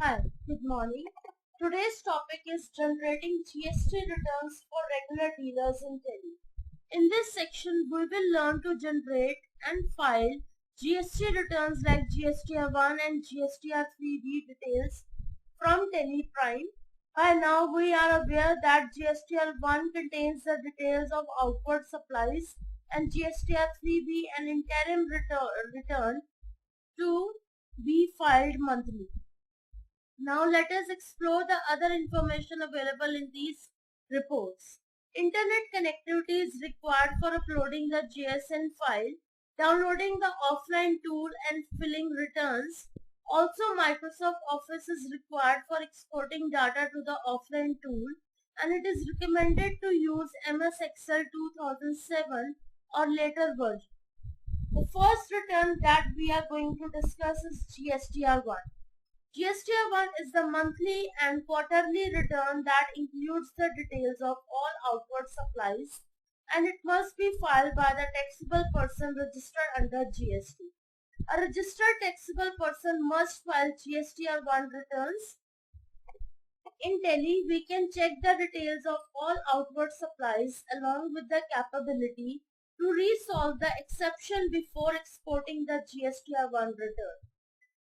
Hi, good morning. Today's topic is generating GST returns for regular dealers in Delhi. In this section, we will learn to generate and file GST returns like GSTR-1 and GSTR-3B details from TallyPrime. By now, we are aware that GSTR-1 contains the details of outward supplies and GSTR-3B an interim return to be filed monthly. Now let us explore the other information available in these reports. Internet connectivity is required for uploading the JSN file, downloading the offline tool and filling returns. Also, Microsoft Office is required for exporting data to the offline tool, and it is recommended to use MS Excel 2007 or later version. The first return that we are going to discuss is GSTR-1. GSTR-1 is the monthly and quarterly return that includes the details of all outward supplies, and it must be filed by the taxable person registered under GST. A registered taxable person must file GSTR-1 returns. In Delhi, we can check the details of all outward supplies along with the capability to resolve the exception before exporting the GSTR-1 return.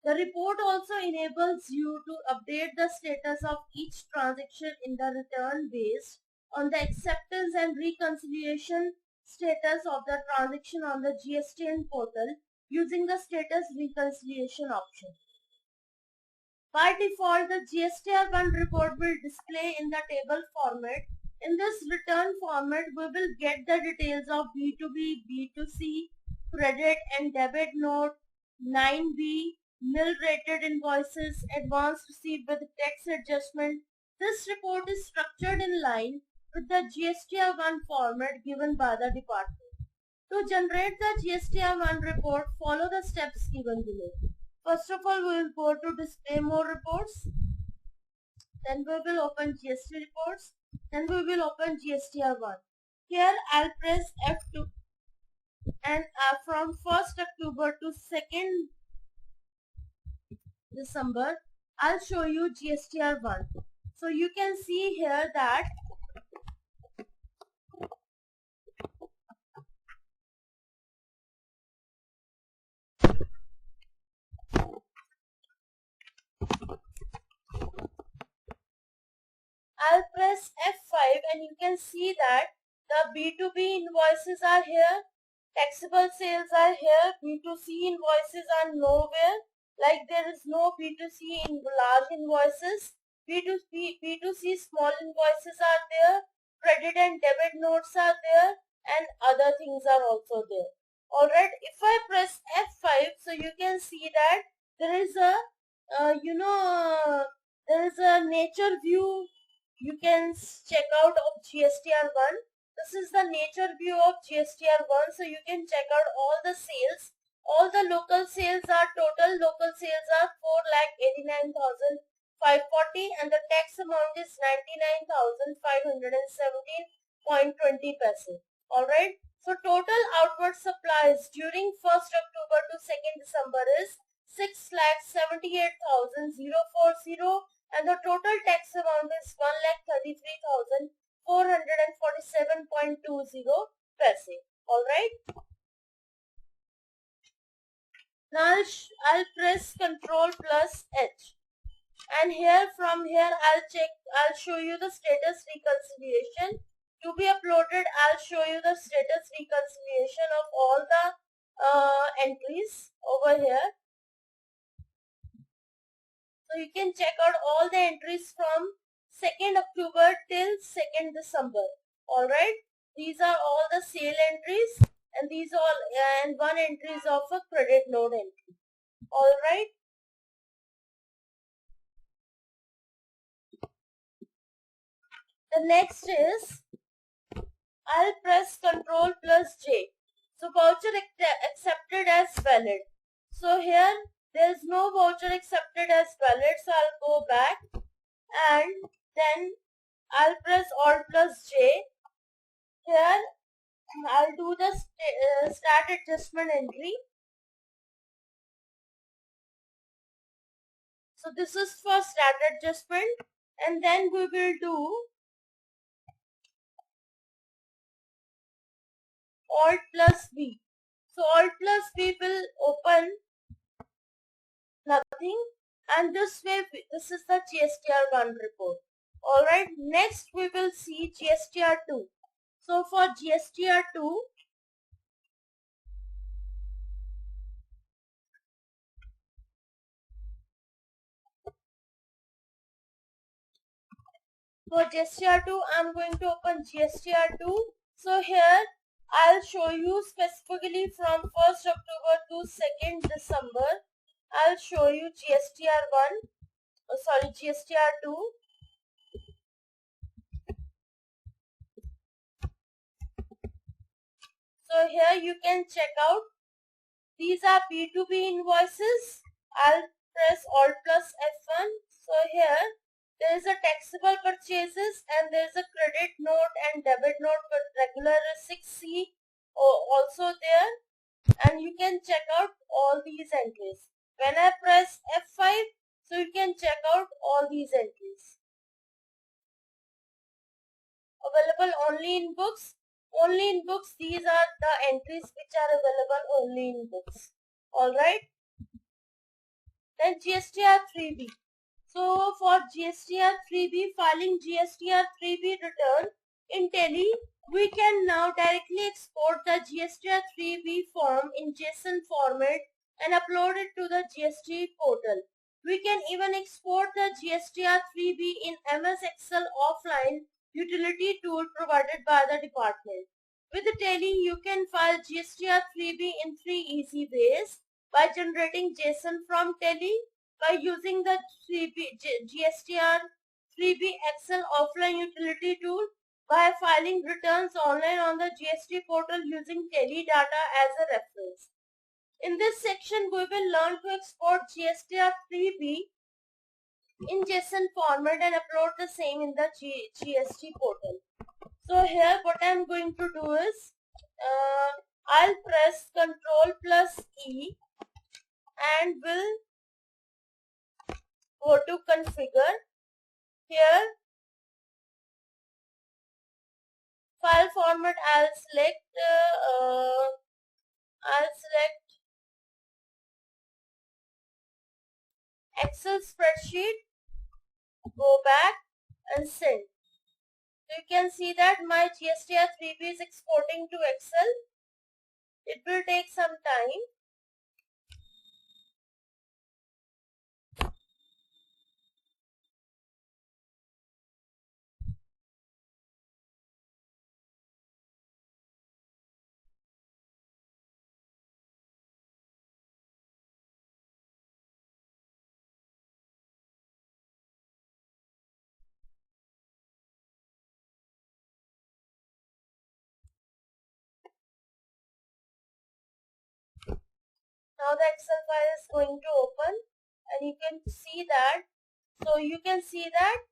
The report also enables you to update the status of each transaction in the return based on the acceptance and reconciliation status of the transaction on the GST portal using the status reconciliation option. By default, the GSTR-1 report will display in the table format. In this return format, we will get the details of B2B, B2C, credit and debit note, 9B, nil rated invoices, advance received with tax adjustment. This report is structured in line with the GSTR-1 format given by the department. To generate the GSTR-1 report, follow the steps given below. First of all, we will go to display more reports. Then we will open GST reports. Then we will open GSTR-1. Here I'll press F2 and from 1st October to 2nd December, I'll show you GSTR-1. So you can see here that I'll press F5 and you can see that the B2B invoices are here, taxable sales are here, B2C invoices are nowhere, like there is no B2C in large invoices, B2C small invoices are there, credit and debit notes are there, and other things are also there. Alright, if I press F5, so you can see that there is a, there is a nature view you can check out of GSTR-1. This is the nature view of GSTR-1. So you can check out all the sales. All the local sales are total local sales are 4,89,540 and the tax amount is 99,517.20 paise. Alright. So total outward supplies during 1st October to 2nd December is 6,78,040 and the total tax amount is 1,33,447.20 paise. Alright. Now I'll press Ctrl plus H. And here from here I'll show you the status reconciliation. To be uploaded, I'll show you the status reconciliation of all the entries over here. So you can check out all the entries from 2nd October till 2nd December. Alright. These are all the sale entries and these all and one entry is of a credit note entry. Alright. The next is I'll press Ctrl plus J. So voucher accepted as valid. So here there is no voucher accepted as valid, so I'll go back and then I'll press Alt plus J. Here I'll do the start adjustment entry. So this is for stat adjustment, and then we will do Alt plus V. So Alt plus V will open nothing, and this way this is the GSTR-1 report. Alright, next we will see GSTR-2. So for GSTR-2, I'm going to open GSTR-2. So here I'll show you specifically from 1st October to 2nd December. I'll show you GSTR-2. So here you can check out. These are B2B invoices. I'll press Alt plus F1. So here there is a taxable purchases and there is a credit note and debit note with regular 6C also there, and you can check out all these entries. When I press F5, so you can check out all these entries. Available only in books. Only in books, these are the entries which are available only in books. Alright. Then GSTR-3B. So for GSTR-3B, filing GSTR-3B return in Tally, we can now directly export the GSTR-3B form in JSON format and upload it to the GST portal. We can even export the GSTR-3B in MS Excel offline utility tool provided by the department. With Tally, you can file GSTR-3B in 3 easy ways: by generating JSON from Tally, by using the GSTR-3B Excel offline utility tool, by filing returns online on the GST portal using Tally data as a reference. In this section, we will learn to export GSTR-3B in JSON format and upload the same in the GST portal. So here what I am going to do is, I'll press Ctrl plus E and will go to configure. Here file format, I'll select Excel spreadsheet, go back and send. So you can see that my GSTR-3B is exporting to Excel. It will take some time. Now the Excel file is going to open, and you can see that. So you can see that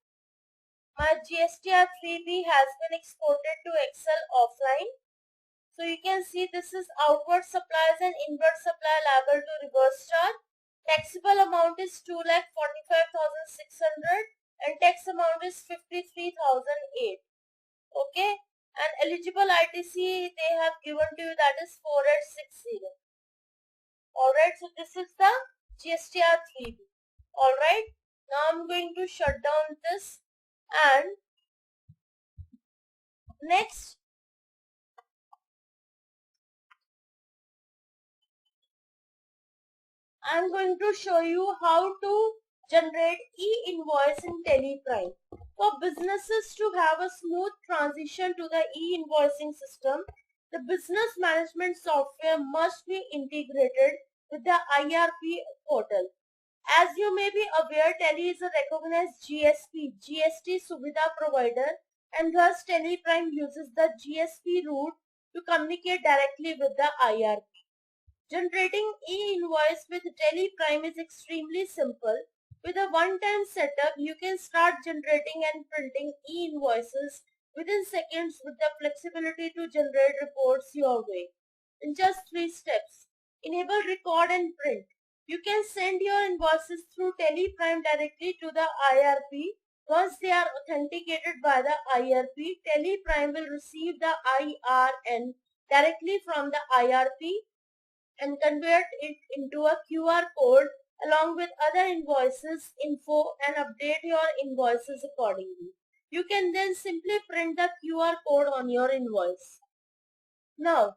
my GSTR-3B has been exported to Excel offline. So you can see this is outward supplies and inward supply liable to reverse charge. Taxable amount is 2,45,600 and tax amount is 53,008. Okay, and eligible ITC they have given to you, that is 4860. Alright, so this is the GSTR-3B. Alright, now I'm going to shut down this, and next I'm going to show you how to generate e-invoice in TallyPrime. For businesses to have a smooth transition to the e-invoicing system, the business management software must be integrated with the IRP portal. As you may be aware, Tally is a recognized GST Suvidha provider, and thus TallyPrime uses the GSP route to communicate directly with the IRP. Generating e-invoice with TallyPrime is extremely simple. With a one-time setup, you can start generating and printing e-invoices within seconds with the flexibility to generate reports your way. In just 3 steps, enable record and print. You can send your invoices through TallyPrime directly to the IRP. Once they are authenticated by the IRP, TallyPrime will receive the IRN directly from the IRP and convert it into a QR code along with other invoices info and update your invoices accordingly. You can then simply print the QR code on your invoice. Now,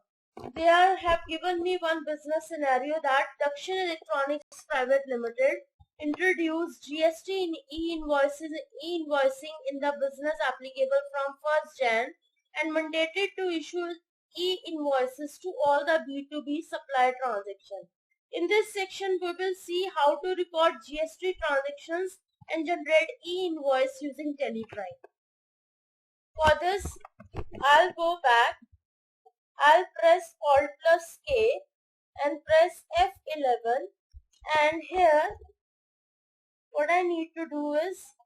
they have given me one business scenario that Dakshin Electronics Private Limited introduced GST in e-invoicing in the business applicable from 1st Jan and mandated to issue e-invoices to all the B2B supply transactions. In this section, we will see how to record GST transactions and generate e-invoice using TallyPrime. For this, I'll go back. I'll press Alt plus K and press F11, and here what I need to do is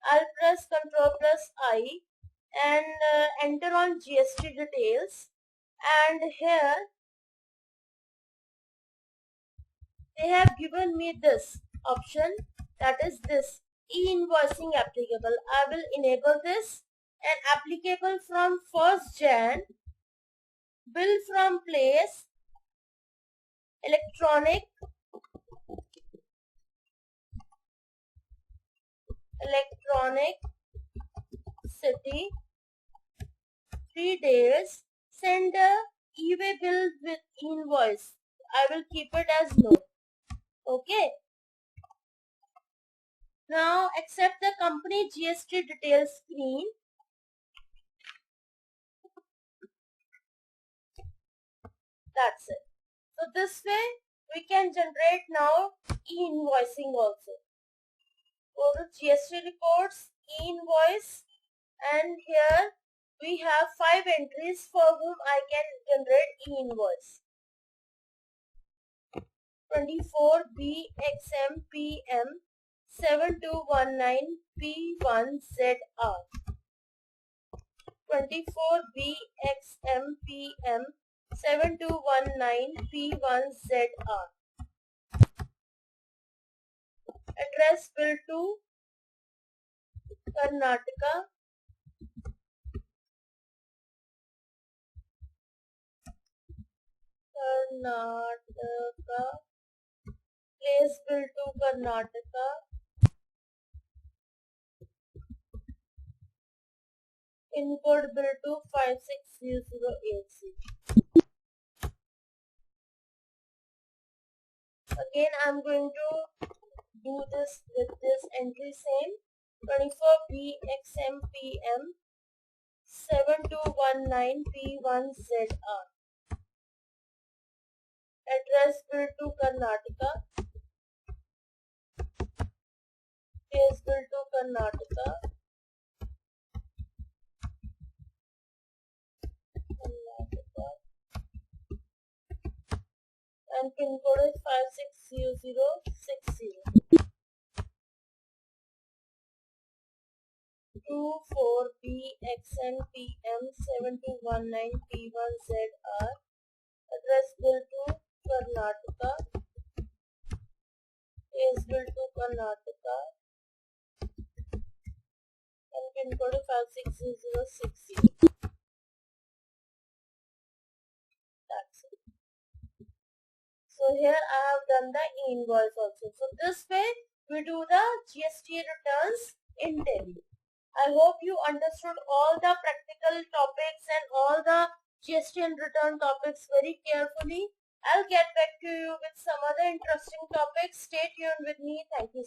I'll press Ctrl plus I and enter on GST details, and here they have given me this option, that is this e-invoicing applicable. I will enable this, and applicable from 1st Jan, bill from place, electronic city, 3 days, send a e-way bill with invoice. I will keep it as no. Okay. Now accept the company GST details screen. That's it. So this way we can generate now e-invoicing also. Go to GST reports, e-invoice, and here we have 5 entries for whom I can generate e-invoice. 24BXMPM 7219P1ZR. 24BXMPM 7219P1ZR. Address bill to Karnataka. Place bill to Karnataka. Pin code bill to 5600AC. Again, I'm going to do this with this entry same. 24BXMPM 7219P1ZR. Address bill to Karnataka. Place bill to Karnataka. And pin code is 560060. 24BXMPM 7219P1ZR. Address bill to Karnataka. Place bill to Karnataka. And pin code is 560060. That's it. So here I have done the invoice also. So this way we do the GST returns in Tally. I hope you understood all the practical topics and all the GST and return topics very carefully. I'll get back to you with some other interesting topics. Stay tuned with me. Thank you.